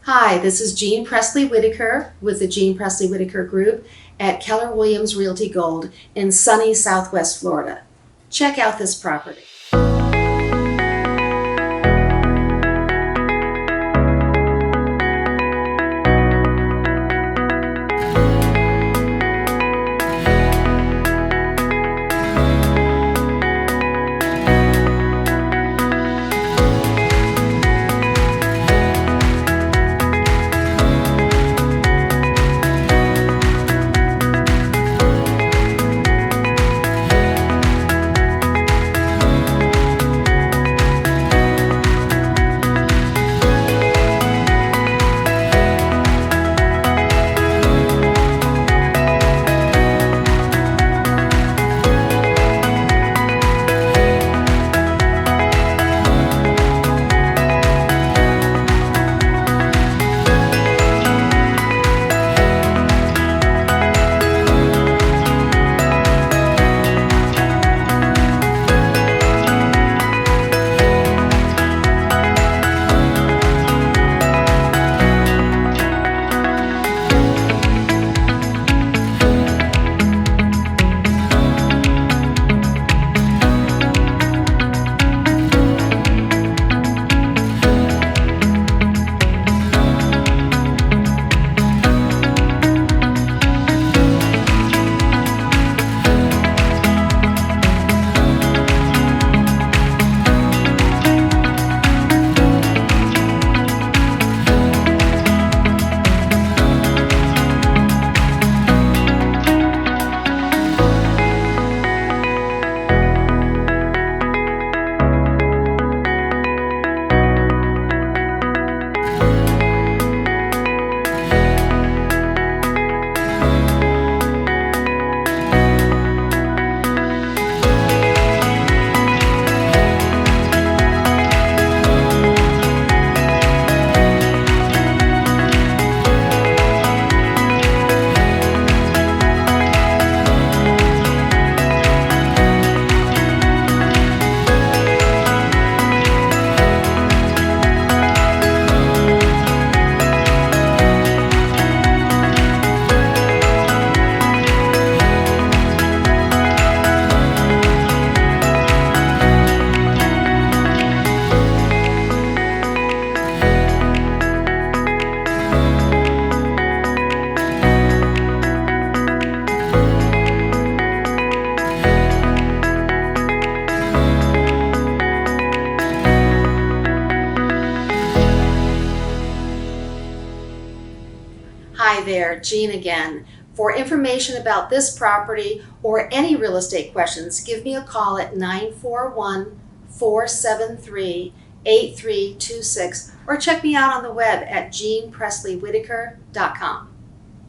Hi, this is Jean Presley Whitaker with the Jean Presley Whitaker Group at Keller Williams Realty Gold in sunny Southwest Florida. Check out this property. Hi there, Jean again. For information about this property or any real estate questions, give me a call at 941-473-8326 or check me out on the web at jeanpresleywhitaker.com.